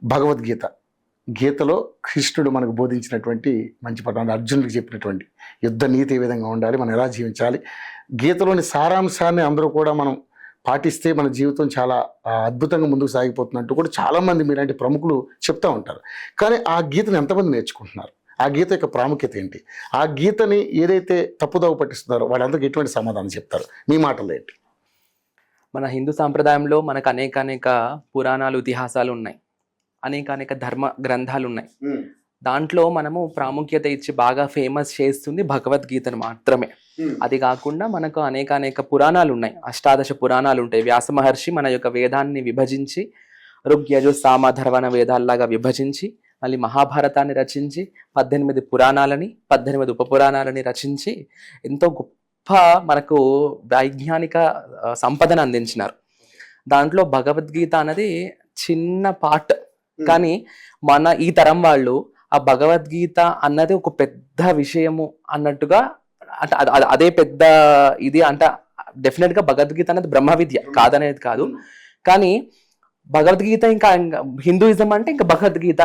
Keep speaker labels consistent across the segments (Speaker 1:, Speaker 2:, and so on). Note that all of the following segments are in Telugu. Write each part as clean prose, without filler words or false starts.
Speaker 1: భగవద్గీత, గీతలో కృష్ణుడు మనకు బోధించినటువంటి మంచి పట్టాలు, అర్జునుడికి చెప్పినటువంటి యుద్ధ నీతి ఏ విధంగా ఉండాలి, మనం ఎలా జీవించాలి, గీతలోని సారాంశాన్ని అందరూ కూడా మనం పాటిస్తే మన జీవితం చాలా అద్భుతంగా ముందుకు సాగిపోతున్నట్టు కూడా చాలామంది మీలాంటి ప్రముఖులు చెప్తూ ఉంటారు. కానీ ఆ గీతను ఎంతమంది నేర్చుకుంటున్నారు, ఆ గీత యొక్క ప్రాముఖ్యత ఏంటి, ఆ గీతని ఏదైతే తప్పుదోవ పట్టిస్తున్నారో వాళ్ళందరికీ ఎటువంటి సమాధానం చెప్తారు, మీ మాటల్లో ఏంటి?
Speaker 2: మన హిందూ సాంప్రదాయంలో మనకు అనేక పురాణాలు, ఇతిహాసాలు ఉన్నాయి, అనేక ధర్మ గ్రంథాలు ఉన్నాయి. దాంట్లో మనము ప్రాముఖ్యత ఇచ్చి బాగా ఫేమస్ చేస్తుంది భగవద్గీతను మాత్రమే. అది కాకుండా మనకు అనేక పురాణాలు ఉన్నాయి, అష్టాదశ పురాణాలు ఉంటాయి. వ్యాస మహర్షి మన యొక్క వేదాన్ని విభజించి ఋగ్యజు సామ ధర్వణ వేదాల్లాగా విభజించి మళ్ళీ మహాభారతాన్ని రచించి 18 పురాణాలని 18 ఉపపురాణాలని రచించి ఎంతో గొప్ప మనకు వైజ్ఞానిక సంపదను అందించినారు. దాంట్లో భగవద్గీత అన్నది చిన్న పార్ట్, కానీ మన ఈ తరం వాళ్ళు ఆ భగవద్గీత అన్నది ఒక పెద్ద విషయము అన్నట్టుగా, అంటే అదే పెద్ద ఇది అంటే డెఫినెట్ గా భగవద్గీత అనేది బ్రహ్మ విద్య కాదనేది కాదు, కానీ భగవద్గీత ఇంకా హిందూయిజం అంటే ఇంకా భగవద్గీత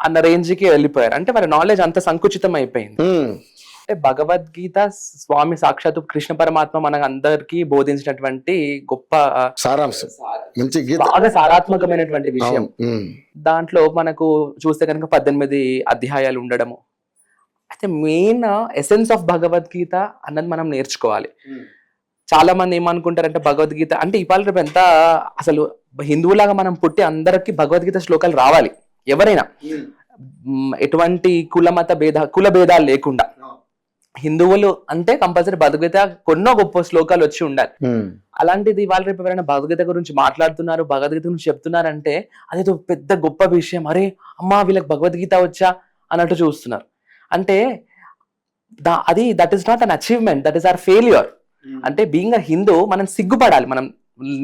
Speaker 2: అన్న రేంజ్కి వెళ్ళిపోయారు. అంటే మరి నాలెడ్జ్ అంత సంకుచితం అయిపోయింది. అంటే భగవద్గీత స్వామి సాక్షాత్తు కృష్ణ పరమాత్మ మనకు అందరికీ బోధించినటువంటి గొప్ప సారాంశం, బాగా సారాత్మకమైనటువంటి విషయం. దాంట్లో మనకు చూస్తే కనుక 18 అధ్యాయాలు ఉండడము. అయితే మెయిన్ ఎసెన్స్ ఆఫ్ భగవద్గీత అన్నది మనం నేర్చుకోవాలి. చాలా మంది ఏమనుకుంటారంటే భగవద్గీత అంటే ఇవాళ రేపు ఎంత అసలు హిందువులాగా మనం పుట్టి అందరికి భగవద్గీత శ్లోకాలు రావాలి, ఎవరైనా ఎటువంటి కుల భేదాలు లేకుండా హిందువులు అంటే కంపల్సరీ భగవద్గీత కొన్నో గొప్ప శ్లోకాలు వచ్చి ఉండాలి. అలాంటిది వాళ్ళ రేపు ఎవరైనా భగవద్గీత గురించి మాట్లాడుతున్నారు, భగవద్గీత గురించి చెప్తున్నారంటే అదేదో పెద్ద గొప్ప విషయం, అరే అమ్మా వీళ్ళకి భగవద్గీత వచ్చా అన్నట్టు చూస్తున్నారు. అంటే that is not an achievement, that is our failure. అంటే బీయింగ్ అ హిందూ మనం సిగ్గుపడాలి మనం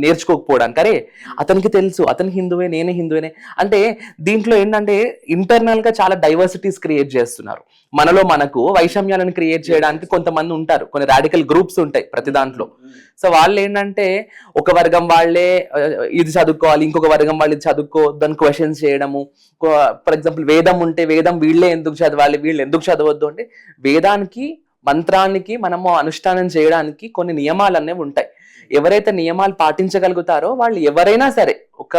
Speaker 2: నేర్చుకోకపోవడానికి. అరే అతనికి తెలుసు, అతని హిందువే, నేనే హిందువేనే. అంటే దీంట్లో ఏంటంటే ఇంటర్నల్ గా చాలా డైవర్సిటీస్ క్రియేట్ చేస్తున్నారు. మనకు వైషమ్యాలను క్రియేట్ చేయడానికి కొంతమంది ఉంటారు, కొన్ని రాడికల్ గ్రూప్స్ ఉంటాయి ప్రతి దాంట్లో. సో వాళ్ళు ఏంటంటే ఒక వర్గం వాళ్ళే ఇది చదువుకోవాలి, ఇంకొక వర్గం వాళ్ళు ఇది చదువుకోవద్దని క్వశ్చన్స్ చేయడము. ఫర్ ఎగ్జాంపుల్ వేదం ఉంటే వేదం వీళ్ళే ఎందుకు చదవాలి, వీళ్ళు ఎందుకు చదవద్దు అంటే వేదానికి మంత్రానికి మనము అనుష్ఠానం చేయడానికి కొన్ని నియమాలు అనేవి ఉంటాయి. ఎవరైతే నియమాలు పాటించగలుగుతారో వాళ్ళు ఎవరైనా సరే, ఒక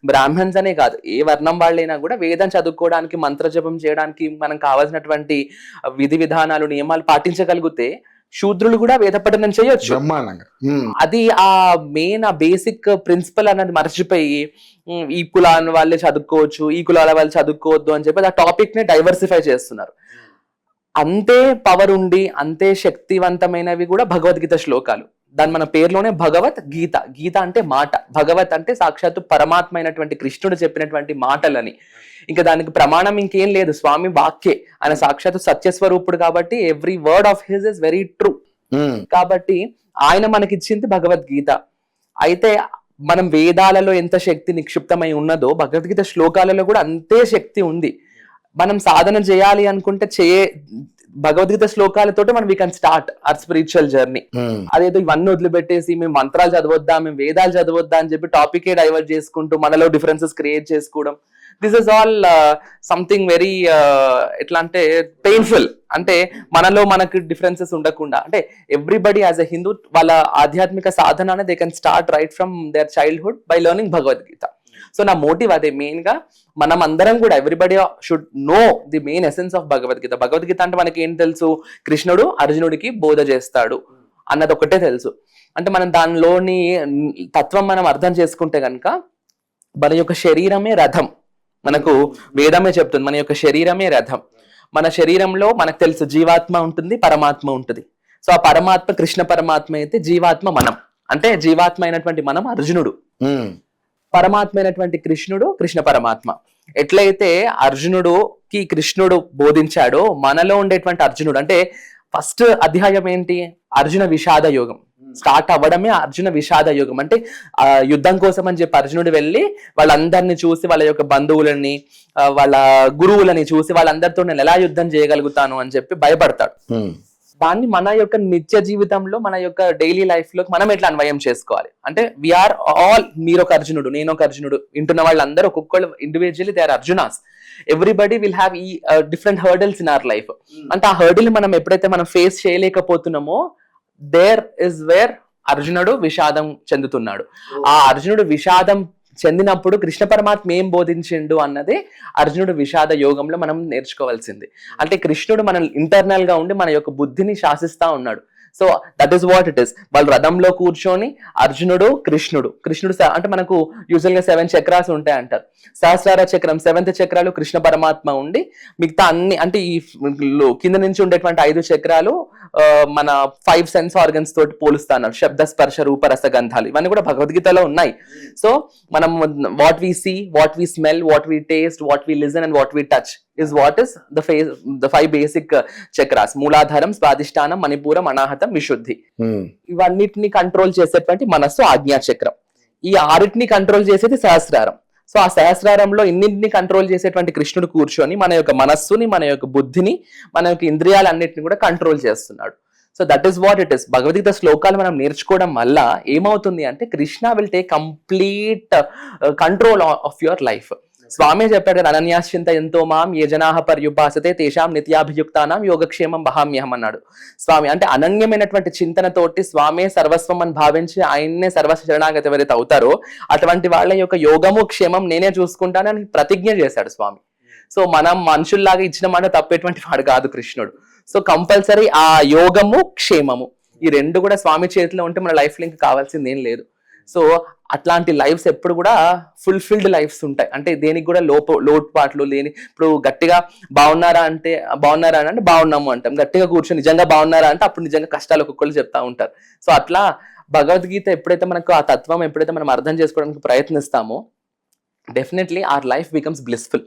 Speaker 2: బ్రాహ్మణ్స్ అనే కాదు ఏ వర్ణం వాళ్ళైనా కూడా వేదం చదువుకోవడానికి, మంత్రజపం చేయడానికి మనం కావాల్సినటువంటి విధి విధానాలు, నియమాలు పాటించగలిగితే శూద్రులు కూడా వేద పఠనం చేయొచ్చు. అది ఆ మెయిన్ ఆ బేసిక్ ప్రిన్సిపల్ అన్నది మర్చిపోయి ఈ కులాల వాళ్ళే చదువుకోవచ్చు, ఈ కులాల వాళ్ళు చదువుకోవద్దు అని చెప్పి ఆ టాపిక్ ని డైవర్సిఫై చేస్తున్నారు. అంతే పవర్ ఉండి అంతే శక్తివంతమైనవి కూడా భగవద్గీత శ్లోకాలు. దాని మన పేరులోనే భగవత్ గీత, గీత అంటే మాట, భగవత్ అంటే సాక్షాత్తు పరమాత్మ అయినటువంటి కృష్ణుడు చెప్పినటువంటి మాటలని. ఇంకా దానికి ప్రమాణం ఇంకేం లేదు, స్వామి వాక్యే. ఆయన సాక్షాత్తు సత్యస్వరూపుడు కాబట్టి every word of his is very true. కాబట్టి ఆయన మనకిచ్చింది భగవద్గీత. అయితే మనం వేదాలలో ఎంత శక్తి నిక్షిప్తమై ఉన్నదో భగవద్గీత శ్లోకాలలో కూడా అంతే శక్తి ఉంది. మనం సాధన చేయాలి అనుకుంటే భగవద్గీత శ్లోకాలతోటి మనం we can start our spiritual journey. అదేదో ఇవన్నీ వదిలిపెట్టేసి మేము మంత్రాలు చదవద్దా, మేము వేదాలు చదవద్దా అని చెప్పి టాపికే డైవర్ట్ చేసుకుంటూ మనలో డిఫరెన్సెస్ క్రియేట్ చేసుకోవడం, this is all something very ఎట్లా అంటే పెయిన్ఫుల్. అంటే మనకు డిఫరెన్సెస్ ఉండకుండా, అంటే ఎవ్రీబడి యాజ్ అ హిందూ వాళ్ళ ఆధ్యాత్మిక సాధన they can start right from their childhood by learning Bhagavad Gita. So నా మోటివ్ అదే మెయిన్ గా, మనం అందరం కూడా everybody should know the main essence of Bhagavad Gita. Bhagavad Gita అంటే మనకి ఏం తెలుసు, కృష్ణుడు అర్జునుడికి బోధ చేస్తాడు అన్నది ఒకటే తెలుసు. అంటే మనం దానిలోని తత్వం మనం అర్థం చేసుకుంటే కనుక మన యొక్క శరీరమే రథం, మనకు వేదమే చెప్తుంది మన యొక్క శరీరమే రథం. మన శరీరంలో మనకు తెలుసు జీవాత్మ ఉంటుంది, పరమాత్మ ఉంటుంది. సో ఆ పరమాత్మ కృష్ణ పరమాత్మ అయితే, జీవాత్మ మనం, అంటే జీవాత్మ అయినటువంటి మనం అర్జునుడు, పరమాత్మ అయినటువంటి కృష్ణుడు కృష్ణ పరమాత్మ. ఎట్లయితే అర్జునుడుకి కృష్ణుడు బోధించాడో మనలో ఉండేటువంటి అర్జునుడు, అంటే ఫస్ట్ అధ్యాయం ఏంటి, అర్జున విషాద యోగం స్టార్ట్ అవ్వడమే అర్జున విషాద యోగం. అంటే యుద్ధం కోసం అని చెప్పి అర్జునుడు వెళ్ళి వాళ్ళందరినీ చూసి, వాళ్ళ యొక్క బంధువులని, వాళ్ళ గురువులని చూసి వాళ్ళందరితో నేను ఎలా యుద్ధం చేయగలుగుతాను అని చెప్పి భయపడతాడు. దాన్ని మన యొక్క నిత్య జీవితంలో మన యొక్క డైలీ లైఫ్ లో మనం ఎట్లా అన్వయం చేసుకోవాలి అంటే వీఆర్ ఆల్, మీరు ఒక అర్జునుడు, నేను ఒక అర్జునుడు, వింటున్న వాళ్ళందరూ ఒక్కొక్కళ్ళు individually they are Arjunas. Everybody will have ఈ different hurdles in our life. అంటే ఆ హర్డిల్ మనం ఎప్పుడైతే మనం ఫేస్ చేయలేకపోతున్నామో దేర్ ఇస్ వేర్ అర్జునుడు విషాదం చెందుతున్నాడు. ఆ అర్జునుడు విషాదం చెందినప్పుడు కృష్ణ పరమాత్మ ఏం బోధించిండు అన్నది అర్జునుడు విషాద యోగంలో మనం నేర్చుకోవాల్సింది. అంటే కృష్ణుడు మన ఇంటర్నల్ గా ఉండి మన యొక్క బుద్ధిని శాసిస్తా ఉన్నాడు. So that is what it is. వాళ్ళు రథంలో కూర్చొని అర్జునుడు కృష్ణుడు అంటే మనకు యూజువల్ గా 7 చక్రాస్ ఉంటాయి అంటారు. సహస్రార చక్రం 7th చక్రాలు కృష్ణ పరమాత్మ ఉండి మిగతా అన్ని అంటే ఈ కింద నుంచి ఉండేటువంటి 5 చక్రాలు మన 5 సెన్స్ ఆర్గన్స్ తోటి పోలుస్తున్నారు. శబ్ద స్పర్శ రూప రస గంధాలు ఇవన్నీ కూడా భగవద్గీతలో ఉన్నాయి. సో మనం what we see, what we smell, what we taste, what we listen and what we touch is what is the 5 basic chakras. మూలాధారం, స్వాదిష్టానం, మణిపూరం, అనాహతం, విశుద్ధి. ఇవన్నిటిని కంట్రోల్ చేసేటువంటి మనస్సు ఆజ్ఞా చక్రం. ఈ 6టిని కంట్రోల్ చేసేది సహస్రారం. సో ఆ సహస్రారంలో ఇన్నింటిని కంట్రోల్ చేసేటువంటి కృష్ణుడు కూర్చొని మన యొక్క మనస్సుని, మన యొక్క బుద్ధిని, మన యొక్క ఇంద్రియాలన్నిటిని కూడా కంట్రోల్ చేస్తున్నాడు. So that is what it is. Bhagavad Gita శ్లోకాలు మనం నేర్చుకోవడం వల్ల ఏమవుతుంది అంటే Krishna will take complete control of your life. Swami చెప్పాడు కదా, అనన్యాశ్చింత ఎంతో మాం ఏ జనాహ పర్యుపాసతే తేషాం నిత్యాభియుక్తానాం యోగక్షేమం వహామ్యహం అన్నాడు స్వామి. అంటే అనన్యమైనటువంటి చింతనతోటి స్వామే సర్వస్వం అని భావించి ఆయన్నే సర్వస్వ శరణాగతి ఎవరైతే అవుతారో అటువంటి వాళ్ళ యొక్క యోగము క్షేమం నేనే చూసుకుంటానని ప్రతిజ్ఞ చేశాడు స్వామి. సో మనం మనుషుల్లాగా ఇచ్చిన మాట తప్పేటువంటి వాడు కాదు కృష్ణుడు. సో కంపల్సరీ ఆ యోగము క్షేమము ఈ 2 కూడా స్వామి చేతిలో ఉంటే మన లైఫ్ లో ఇంకా కావాల్సింది ఏం లేదు. సో అట్లాంటి లైఫ్స్ ఎప్పుడు కూడా ఫుల్ఫిల్డ్ లైఫ్స్ ఉంటాయి. అంటే దేనికి కూడా లోటుపాట్లు లేని. ఇప్పుడు గట్టిగా బాగున్నారా అంటే బాగున్నాము అంటాం, గట్టిగా కూర్చొని నిజంగా బాగున్నారా అంటే అప్పుడు నిజంగా కష్టాలు ఒక్కొక్కరు చెప్తా ఉంటారు. సో అట్లా భగవద్గీత ఎప్పుడైతే మనకు ఆ తత్వం ఎప్పుడైతే మనం అర్థం చేసుకోవడానికి ప్రయత్నిస్తామో definitely our life becomes blissful.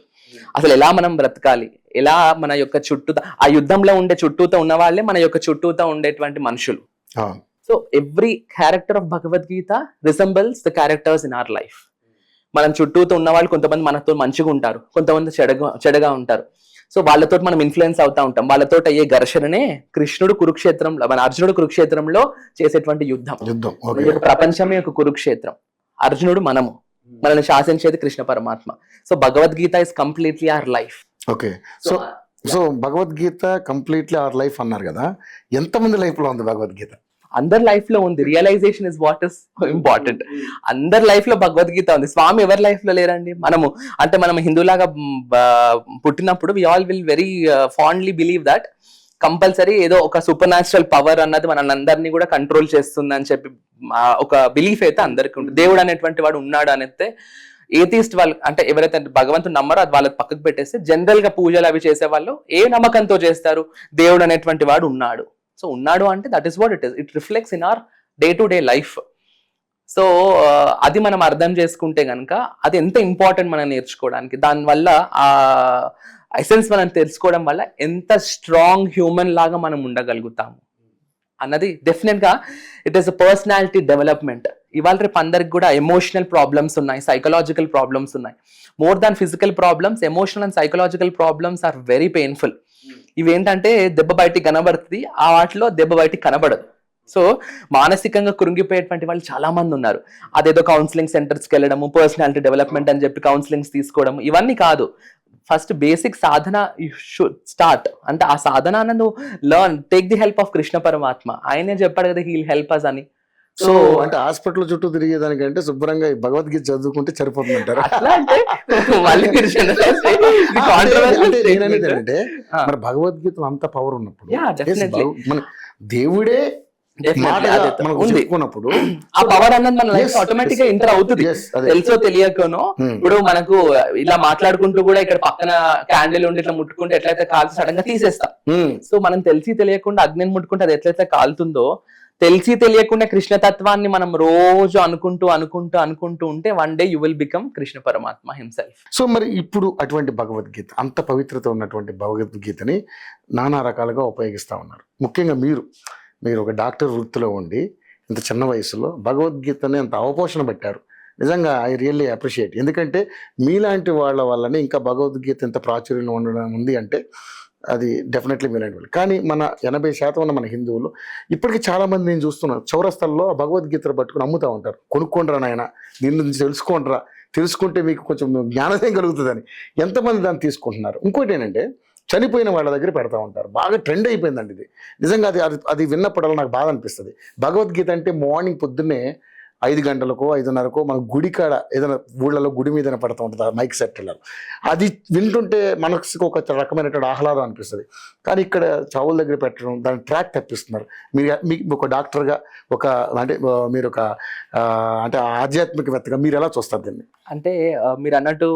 Speaker 2: అసలు ఎలా మనం బ్రతకాలి, ఎలా మన యొక్క చుట్టూతో ఆ యుద్ధంలో ఉండే చుట్టూతో ఉన్న వాళ్ళే మన యొక్క చుట్టూతో ఉండేటువంటి మనుషులు. So every character of Bhagavad Gita రిసెంబల్స్ the characters in our life. మనం చుట్టూతో ఉన్న వాళ్ళు కొంతమంది మనతో మంచిగా ఉంటారు, కొంతమంది చెడగా ఉంటారు. సో వాళ్ళతో మనం ఇన్ఫ్లుయెన్స్ అవుతా ఉంటాం. వాళ్ళతో అయ్యే ఘర్షణనే కృష్ణుడు కురుక్షేత్రంలో, మన అర్జునుడు కురుక్షేత్రంలో చేసేటువంటి యుద్ధం. ప్రపంచమే ఒక కురుక్షేత్రం. అర్జునుడు మనల్ని శాసించేది కృష్ణ పరమాత్మ. So Bhagavad Gita is completely our life.
Speaker 1: Okay. So Bhagavad Gita completely our life అన్నారు కదా, ఎంతమంది లైఫ్ లో ఉంది భగవద్గీత?
Speaker 2: అందరి లైఫ్ లో ఉంది. Realization is what is important. అందరి లైఫ్ లో భగవద్గీత ఉంది. స్వామి ఎవరి లైఫ్ లో లేరండి? మనం హిందూలాగా పుట్టినప్పుడు we all will very fondly believe that compulsory ఏదో ఒక సూపర్ న్యాచురల్ పవర్ అన్నది మనందరినీ కూడా కంట్రోల్ చేస్తుంది అని చెప్పి ఒక బిలీఫ్ అయితే అందరికీ ఉంటుంది. దేవుడు అనేటువంటి వాడు ఉన్నాడు అనేది ఏథీస్ట్ వాళ్ళు, అంటే ఎవరైతే భగవంతుడు నమ్మరో అది వాళ్ళకి పక్కకు పెట్టేస్తే జనరల్ గా పూజలు అవి చేసే వాళ్ళు ఏ నమ్మకంతో చేస్తారు? దేవుడు అనేటువంటి వాడు ఉన్నాడు. సో ఉన్నాడు అంటే that is what it is. It reflects in our day to day life. So అది మనం అర్థం చేసుకుంటే కనుక అది ఎంత ఇంపార్టెంట్ మనం నేర్చుకోవడానికి. దానివల్ల ఆ ఎసెన్స్ మనం తెలుసుకోవడం వల్ల ఎంత స్ట్రాంగ్ హ్యూమన్ లాగా మనం ఉండగలుగుతాము అన్నది డెఫినెట్ గా it is a personality development. ఇవాళ రేపు అందరికి కూడా ఎమోషనల్ ప్రాబ్లమ్స్ ఉన్నాయి, సైకలాజికల్ ప్రాబ్లమ్స్ ఉన్నాయి. More than physical problems, emotional and psychological problems are very painful. ఇవేంటంటే దెబ్బ బయటికి కనబడుతుంది, ఆ వాటిలో దెబ్బ బయటికి కనబడదు. సో మానసికంగా కృంగిపోయేటువంటి వాళ్ళు చాలా మంది ఉన్నారు. అదేదో కౌన్సిలింగ్ సెంటర్స్కి వెళ్ళడము, పర్సనాలిటీ డెవలప్మెంట్ అని చెప్పి కౌన్సిలింగ్స్ తీసుకోవడం, ఇవన్నీ కాదు. First basic Sadhana you should start. అంటే ఆ సాధన నువ్వు learn, take the help of Krishna పరమాత్మ. ఆయనే చెప్పాడు కదా, హీల్ హెల్ప్ అస్ అని.
Speaker 1: సో అంటే హాస్పిటల్ చుట్టూ తిరిగేదానికంటే శుభ్రంగా భగవద్గీత చదువుకుంటే సరిపోతుంది అంటారు.
Speaker 2: అట్లా అంటే
Speaker 1: అంటే మరి భగవద్గీతలో అంత పవర్ ఉన్నప్పుడు మన దేవుడే చెప్పుకున్నప్పుడు
Speaker 2: ఆ పవర్ అన్నది మన లైఫ్ ఆటోమేటిక్ గా ఎంటర్ అవుతుంది. తెలుసో తెలియకనో ఇప్పుడు మనకు ఇలా మాట్లాడుకుంటూ కూడా ఇక్కడ పక్కన క్యాండిల్ ఉండి ఇట్లా ముట్టుకుంటే ఎట్లయితే కాల్చి సడన్ గా తీసేస్తాం. సో మనం తెలిసి తెలియకుండా అగ్నిని ముట్టుకుంటే అది ఎట్లయితే కాలుతుందో, తెలిసి తెలియకుండా కృష్ణతత్వాన్ని మనం రోజు అనుకుంటూ ఉంటే one day you will become Krishna పరమాత్మ హిమ్సెల్ఫ్.
Speaker 1: సో మరి ఇప్పుడు అటువంటి భగవద్గీత, అంత పవిత్రత ఉన్నటువంటి భగవద్గీతని నానా రకాలుగా ఉపయోగిస్తూ ఉన్నారు. ముఖ్యంగా మీరు ఒక డాక్టర్ వృత్తిలో ఉండి ఇంత చిన్న వయసులో భగవద్గీతని అంత అవపోషణ పెట్టారు. నిజంగా ఐ రియల్లీ అప్రిషియేట్. ఎందుకంటే మీలాంటి వాళ్ళ వల్లనే ఇంకా భగవద్గీత ఎంత ప్రాచుర్యంలో ఉండడం ఉంది అంటే అది డెఫినెట్లీ మీలాంటి కానీ మన 80% ఉన్న మన హిందువులు ఇప్పటికీ చాలామంది నేను చూస్తున్నాను చౌరస్తాల్లో భగవద్గీతలు పట్టుకుని అమ్ముతూ ఉంటారు. కొనుక్కోండిరా నాయన, దీని నుంచి తెలుసుకోండిరా, తెలుసుకుంటే మీకు కొంచెం జ్ఞానోదయం కలుగుతుందని. ఎంతమంది దాన్ని తీసుకుంటున్నారు? ఇంకోటి ఏంటంటే చనిపోయిన వాళ్ళ దగ్గర పెడతా ఉంటారు. బాగా ట్రెండ్ అయిపోయిందండి ఇది. నిజంగా అది విన్నప్పుడల్లా నాకు బాధ అనిపిస్తుంది. భగవద్గీత అంటే మార్నింగ్ పొద్దున్నే 5 గంటలకో 5:30కో మన గుడి కాడ ఏదైనా ఊళ్ళలో గుడి మీదనే పడుతూ ఉంటుంది మైక్ సెట్లలో. అది వింటుంటే మనసుకు ఒక రకమైనటువంటి ఆహ్లాదం అనిపిస్తుంది. కానీ ఇక్కడ చావుల దగ్గర పెట్టడం దాని ట్రాక్ తప్పిస్తున్నారు. మీకు ఒక డాక్టర్గా అంటే మీరు అంటే ఆధ్యాత్మికవేత్తగా మీరు ఎలా చూస్తారు దీన్ని?
Speaker 2: అంటే మీరు అన్నట్టు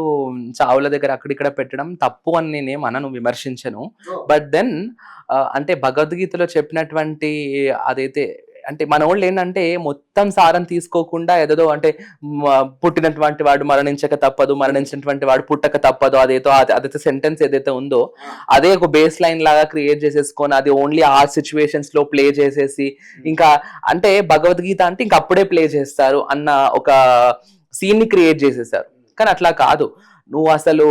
Speaker 2: చావుల దగ్గర అక్కడిక్కడ పెట్టడం తప్పు అని నేనేం అనను, విమర్శించను. బట్ దెన్ అంటే భగవద్గీతలో చెప్పినటువంటి అదైతే అంటే మన వాళ్ళు ఏంటంటే మొత్తం సారం తీసుకోకుండా ఏదో అంటే పుట్టినటువంటి వాడు మరణించక తప్పదు, మరణించినటువంటి వాడు పుట్టక తప్పదు, అదైతే సెంటెన్స్ ఏదైతే ఉందో అదే ఒక బేస్ లైన్ లాగా క్రియేట్ చేసేసుకొని అది ఓన్లీ ఆ సిచ్యువేషన్స్ లో ప్లే చేసేసి ఇంకా అంటే భగవద్గీత అంటే ఇంక అప్పుడే ప్లే చేస్తారు అన్న ఒక సీన్ ని క్రియేట్ చేసేసారు. కానీ అట్లా కాదు. నువ్వు అసలు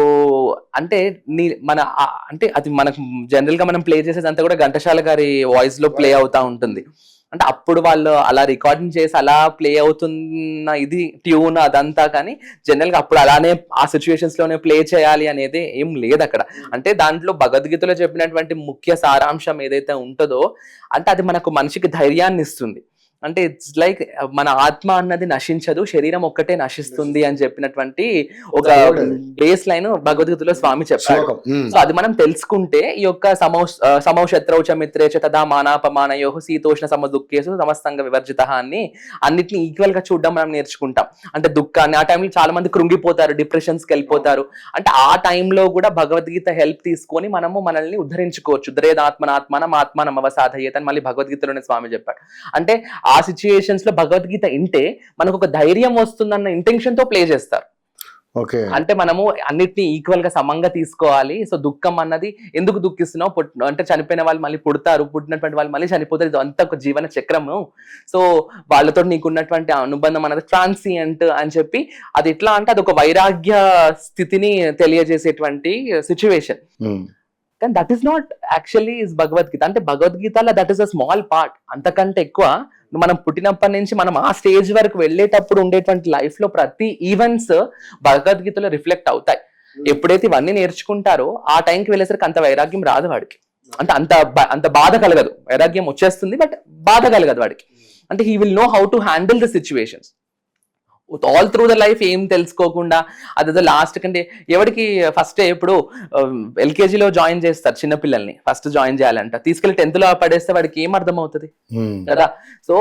Speaker 2: అంటే అంటే అది మనకు జనరల్ గా మనం ప్లే చేసేదంతా కూడా ఘంటసాల గారి వాయిస్ లో ప్లే అవుతా ఉంటుంది. అంటే అప్పుడు వాళ్ళు అలా రికార్డింగ్ చేసి అలా ప్లే అవుతున్న ఇది ట్యూన్ అదంతా, కానీ జనరల్ గా అప్పుడు అలానే ఆ సిచ్యువేషన్స్ లోనే ప్లే చేయాలి అనేది ఏం లేదు అక్కడ. అంటే దాంట్లో భగవద్గీతలో చెప్పినటువంటి ముఖ్య సారాంశం ఏదైతే ఉంటుందో అంటే అది మనకు మనిషికి ధైర్యాన్ని ఇస్తుంది. అంటే ఇట్స్ లైక్ మన ఆత్మ అన్నది నశించదు, శరీరం ఒక్కటే నశిస్తుంది అని చెప్పినటువంటి ఒక బేస్ లైన్ భగవద్గీతలో స్వామి చెప్పారు. సో అది మనం తెలుసుకుంటే ఈ యొక్క సమౌశత్రౌచ మిత్రేచ తదా మానాపమానయో శీతోష్ణ సమదుఃఖేషు సమస్తంగ వివర్జిత అని అన్నిటిని ఈక్వల్ గా చూడడం మనం నేర్చుకుంటాం. అంటే దుఃఖాన్ని ఆ టైంలో చాలా మంది కృంగిపోతారు, డిప్రెషన్స్ కి వెళ్ళిపోతారు. అంటే ఆ టైంలో కూడా భగవద్గీత హెల్ప్ తీసుకొని మనము మనల్ని ఉద్ధరించుకోవచ్చు. ఉద్ధరేదాత్మనాత్మనం ఆత్మానం అవసాధయేత్ అని మళ్ళీ భగవద్గీతలోనే స్వామి చెప్పాడు. అంటే ఆ సిచ్యుయేషన్స్ లో భగవద్గీత ఇంటే మనకు ఒక ధైర్యం వస్తుందన్న ఇంటెన్షన్ తో ప్లే చేస్తారు. అంటే మనము అన్నిటిని ఈక్వల్ గా సమంగా తీసుకోవాలి. సో దుఃఖం అన్నది ఎందుకు దుఃఖిస్తున్నావు, అంటే చనిపోయిన వాళ్ళు మళ్ళీ పుడతారు, పుట్టినటువంటి వాళ్ళు మళ్ళీ చనిపోతారు, ఇది అంతా ఒక జీవన చక్రము. సో వాళ్ళతో నీకున్నటువంటి అనుబంధం అన్నది ట్రాన్సియంట్ అని చెప్పి అది ఎట్లా అంటే అది ఒక వైరాగ్య స్థితిని తెలియజేసేటువంటి సిచ్యువేషన్. కానీ that is not actually is Bhagavad Gita. అంటే భగవద్గీతలో that is a small part. అంతకంటే ఎక్కువ మనం పుట్టినప్పటి నుంచి మనం ఆ స్టేజ్ వరకు వెళ్ళేటప్పుడు ఉండేటువంటి లైఫ్ లో ప్రతి ఈవెంట్స్ భగవద్గీతలో రిఫ్లెక్ట్ అవుతాయి. ఎప్పుడైతే ఇవన్నీ నేర్చుకుంటారో ఆ టైంకి వెళ్ళేసరికి అంత వైరాగ్యం రాదు వాడికి. అంటే అంత బాధ కలగదు. వైరాగ్యం వచ్చేస్తుంది బట్ బాధ కలగదు వాడికి. అంటే he will know how to handle the situations all through the life. ఏం తెలుసుకోకుండా అదేదో లాస్ట్ కంటే ఎవరికి ఫస్ట్ ఇప్పుడు ఎల్కేజీలో జాయిన్ చేస్తారు చిన్నపిల్లల్ని, ఫస్ట్ జాయిన్ చేయాలంట, తీసుకెళ్లి 10th లో పడేస్తే వాడికి ఏం అర్థం అవుతుంది కదా. సో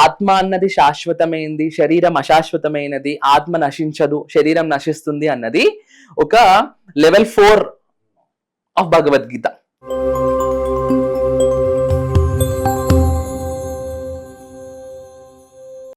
Speaker 2: ఆత్మ అన్నది శాశ్వతమైనది, శరీరం అశాశ్వతమైనది, ఆత్మ నశించదు, శరీరం నశిస్తుంది అన్నది ఒక లెవెల్ 4 ఆఫ్ భగవద్గీత.